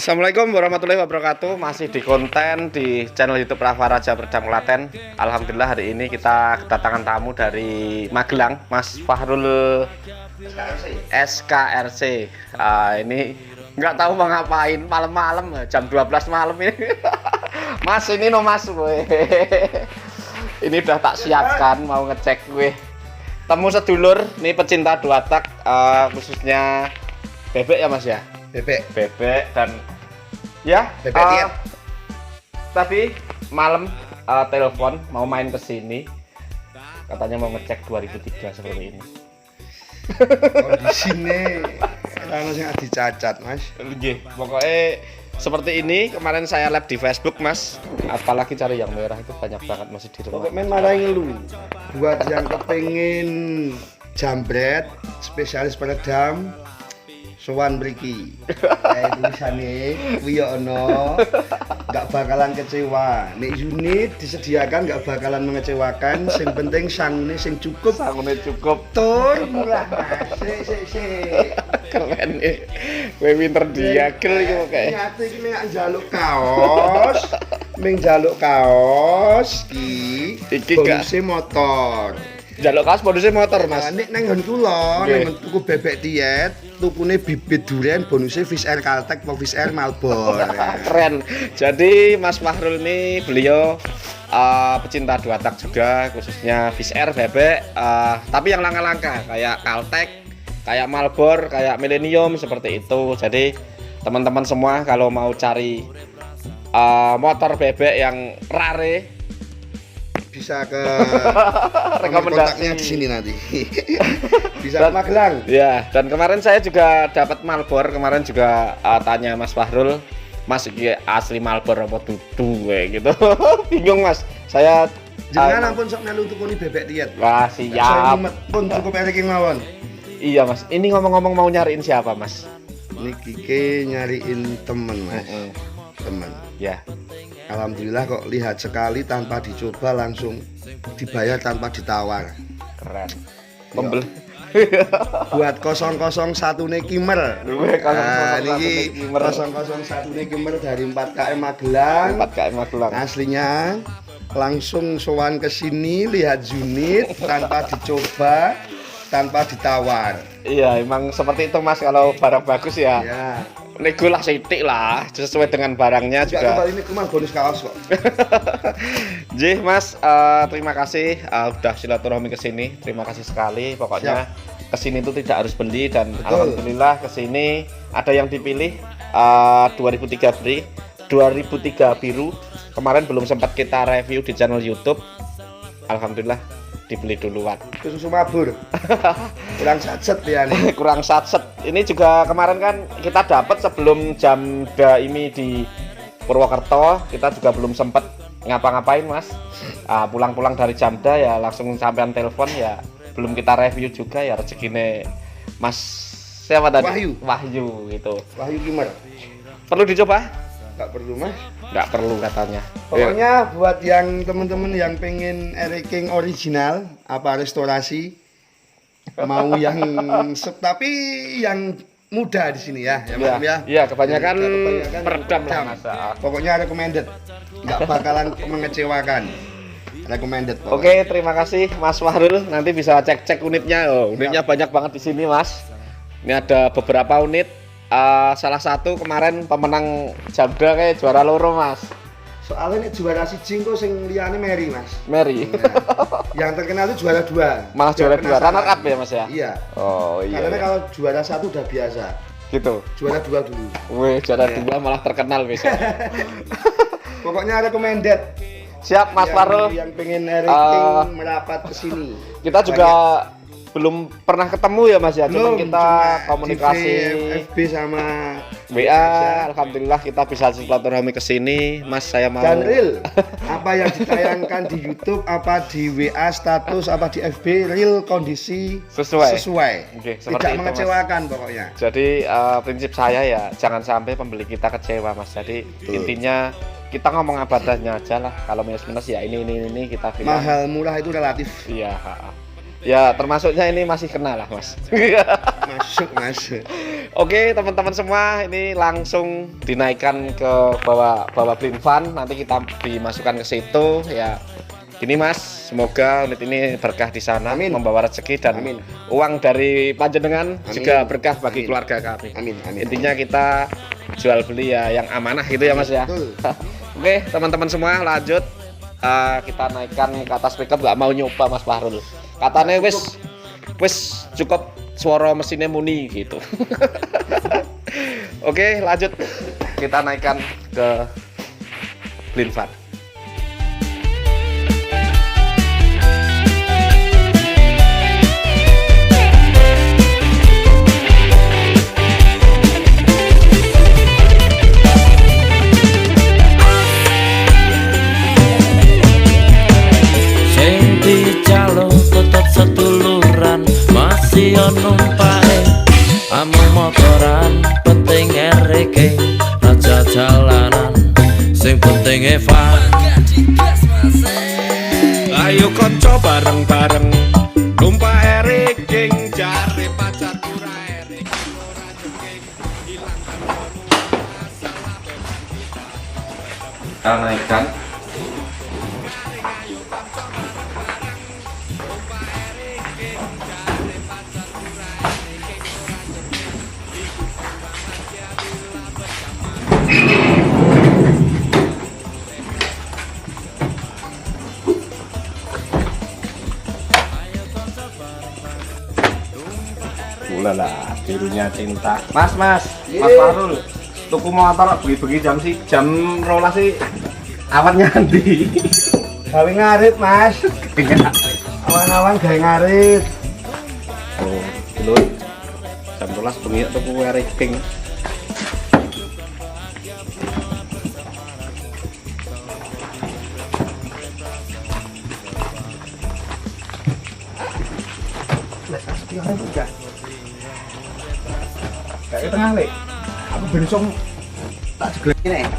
Assalamualaikum warahmatullahi wabarakatuh. Masih di konten di channel YouTube Rafa Raja Berdam Klaten. Alhamdulillah hari ini kita kedatangan tamu dari Magelang, Mas Fahrul SKRC. Ini nggak tahu mau ngapain malam-malam, jam 12 malam ini. Mas ini no mas gue. Ini udah tak siapkan mau ngecek gue. Temu sedulur, nih pecinta dua tak, khususnya bebek ya mas ya. Bebek dan ya bebek tadi malam telepon mau main ke sini, katanya mau ngecek 2003 seperti ini. Kondisine langsung dicacat mas. Nggih, pokoknya seperti ini. Kemarin saya live di Facebook mas, apalagi cari yang merah itu banyak banget masih di rumah. Pokoknya marahin lu buat yang kepengen jambret spesialis peredam sowan mriki. Tulisane kuwi ya ono, enggak bakalan kecewa. Nek unit disediakan enggak bakalan mengecewakan, sing penting sangune sing cukup. Sangune cukup. Tur murah mas. Sik. Keren nih. Kowe pinter diagel iki kok kae. Nyate iki nek njaluk kaos, ming njaluk kaos iki bonuse motor. Jaluk kaos bonusnya motor mas. Nek nang nggon kula, nang tuku bebek diet, tukune bibit durian bonusnya Fish Air Caltech atau Fish Air Malboro. Keren. Jadi Mas Fahrul ini beliau pecinta dua tak juga, khususnya Fish Air bebek, tapi yang langka-langka kayak Caltech, kayak Malboro, kayak Millennium seperti itu. Jadi teman-teman semua kalau mau cari motor bebek yang rare bisa ke rekomendasi kontaknya di sini nanti. Bisa ke Magelang. Ya, dan kemarin saya juga dapat Malboro, kemarin juga tanya Mas Fahrul, Mas iki asli Malboro apa dudu kayak gitu. Bingung Mas. Saya jangan ampun sok melu tukuni bebek diet. Wah, siap. Pun cukup ranking mawon. Iya Mas. Ini ngomong-ngomong mau nyariin siapa Mas? Ini Kike nyariin temen Mas. Temen. Ya. Alhamdulillah kok lihat sekali tanpa dicoba langsung dibayar tanpa ditawar. Keren. Pembel. Buat 001 Kimer. Ini 001 Kimer dari 4KM Magelang. 4KM Magelang. Aslinya langsung sowan ke sini lihat unit tanpa dicoba, tanpa ditawar. Iya, emang seperti itu Mas, kalau barang bagus ya. Ya. Nego lah sitik lah, sesuai dengan barangnya juga. Kembali ini cuma bonus kaos kok. Jih Mas, terima kasih udah silaturahmi ke sini. Terima kasih sekali. Pokoknya ke sini itu tidak harus beli dan betul. Alhamdulillah ke sini ada yang dipilih 2003 biru. Kemarin belum sempat kita review di channel YouTube. Alhamdulillah dibeli duluan. Susu mabur. Kurang satset ya nih. Kurang satset. Ini juga kemarin kan kita dapat sebelum jam ini di Purwokerto. Kita juga belum sempat ngapa-ngapain Mas. Pulang-pulang dari Jamda ya langsung sampean telepon ya. Belum kita review juga ya, rezekine Mas siapa tadi? Wahyu gitu. Wahyu Kimer. Perlu dicoba? Enggak perlu Mas. Nggak perlu katanya. Pokoknya buat yang temen-temen yang pengen ranking original apa restorasi, mau yang tapi yang muda di sini ya, ya. Iya, kebanyakan peredam lah Mas. Pokoknya recommended. Nggak bakalan mengecewakan. Recommended. Oke, terima kasih Mas Fahrul. Nanti bisa cek-cek unitnya. Unitnya banyak banget di sini Mas. Ini ada beberapa unit. Salah satu kemarin pemenang Jamda kayak juara loro Mas. Soalnya ini juara siji kok sing liyane Mary Mas. Mary. Nah, yang terkenal itu juara 2. Malah juara 2, runner up ya Mas ya? Iya. Oh iya. Karena kalau juara 1 udah biasa. Gitu. Juara 2 dulu. Wih, juara 2 malah terkenal bisa. Pokoknya recommended. Siap Mas Fahrul. Yang pengen ranking merapat ke sini. Kita juga belum pernah ketemu ya Mas ya, belum, kita komunikasi FB sama WA. Alhamdulillah kita bisa silaturahmi ke sini Mas. Saya mau dan real apa yang ditayangkan di YouTube, apa di WA status, apa di FB real kondisi sesuai. Oke, tidak itu, mengecewakan Mas. Pokoknya. Jadi prinsip saya ya jangan sampai pembeli kita kecewa Mas. Jadi intinya kita ngomong apa adanya aja lah. Kalau minus-minus ya ini kita bilang. Mahal murah itu relatif. Iya. Ya termasuknya ini masih kena lah Mas. Masuk. Oke teman-teman semua, ini langsung dinaikkan ke bawah Blin Van, nanti kita dimasukkan ke situ ya. Ini Mas, semoga unit ini berkah di sana, Amin. membawa rezeki dan Amin. uang dari panjenengan Amin. juga berkah bagi Amin. keluarga kami. Amin, amin. Intinya kita jual beli ya yang amanah gitu ya Mas ya. Betul. Oke teman-teman semua, lanjut. Kita naikkan ke atas pickup, nggak mau nyoba Mas Fahrul. Katanya wis cukup suara mesinnya muni gitu. Oke lanjut, kita naikkan ke Blin Van. Masih numpake amung motoran penting reke raja jalanan sing penting Evan. Ayo konco bareng-bareng numpak reke jare pacar ora erik ora jengking hilangkan masalah beban kita naikkan. Ulala, birunya cinta. Mas Fahrul, tuku motor bengi-bengi jam 12 sih awan nyanti. Gawe ngarit, Mas. Awan-awan gawe ngarit. Oh, dulu jam 12 bengi tuku ranking. Kayak tengah lek. Aku bensong tak jeglek ini.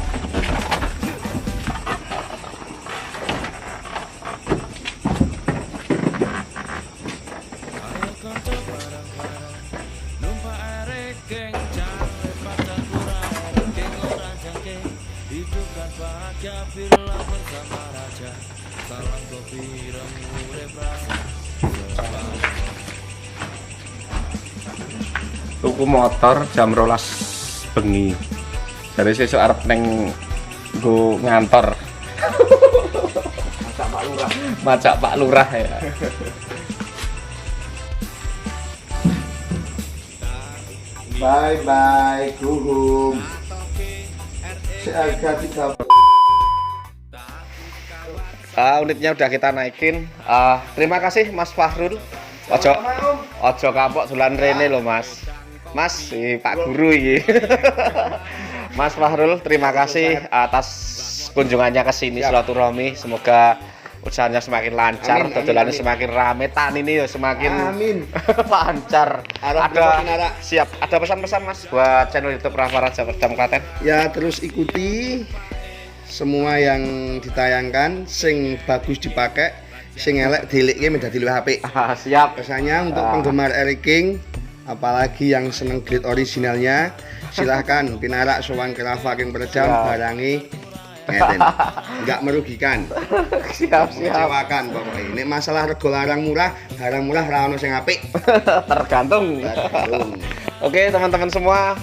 Tuku motor jam 12 bengi. Dari sesuk arep neng nggo ngantor. Masak Pak Lurah. Macak Pak Lurah ya. Bye bye, guhum. Seharga 3. Unitnya udah kita naikin. Terima kasih Mas Fahrul. Ojo kapok dolan rene lho Mas. Mas, si Pak Guru ini. Mas Fahrul, terima kasih atas kunjungannya ke sini silaturahmi. Semoga usahanya semakin lancar, dodolannya semakin rame, tan ini ya semakin lancar. Siap. Ada pesan-pesan Mas buat channel YouTube Rafa Raja Perdam Klaten? Ya terus ikuti semua yang ditayangkan, sing bagus dipakai, sing elek dilike menjadi dulu HP. Siap. Pesannya untuk penggemar Eric King, apalagi yang seneng grade originalnya, silahkan pinarak sowan ke Rafa King Perdam, barangi ngeten. Enggak merugikan. Siap. Mengecewakan pokoknya. Ini masalah rego larang murah, barang murah ra ono sing apik. Tergantung. Oke teman-teman semua,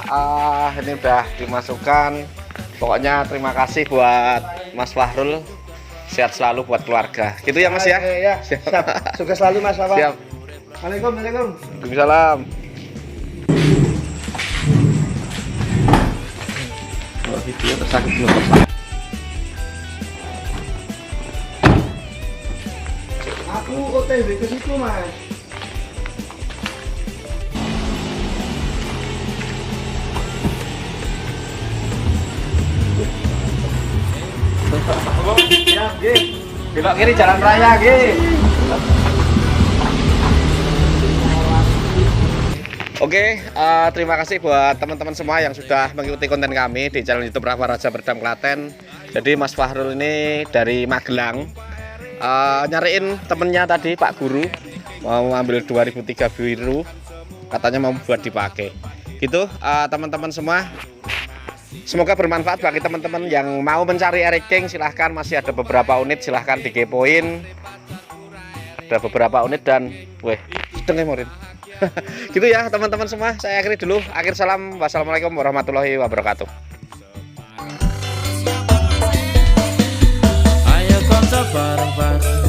ini udah dimasukkan. Pokoknya terima kasih buat Mas Fahrul, sehat selalu buat keluarga. Gitu ya Mas ya. Ya, siap. Sukses selalu Mas Rafa. Siap. Waalaikumsalam. Waalaikumsalam. Video tersakit belum. Aku OTW ke situ Mas. Ya, belok kiri jalan raya, Oke, terima kasih buat teman-teman semua yang sudah mengikuti konten kami di channel YouTube Rafa Raja Perdam Klaten. Jadi Mas Fahrul ini dari Magelang, nyariin temennya tadi Pak Guru, mau ambil 2003 biru, katanya mau buat dipakai. Gitu teman-teman semua. Semoga bermanfaat bagi teman-teman yang mau mencari Eric King. Silahkan, masih ada beberapa unit, silahkan dikepoin. Ada beberapa unit dan sedeng Morin. Gitu ya teman-teman semua, saya akhiri dulu. Akhir salam, wassalamualaikum warahmatullahi wabarakatuh. Ayo konco bareng-bareng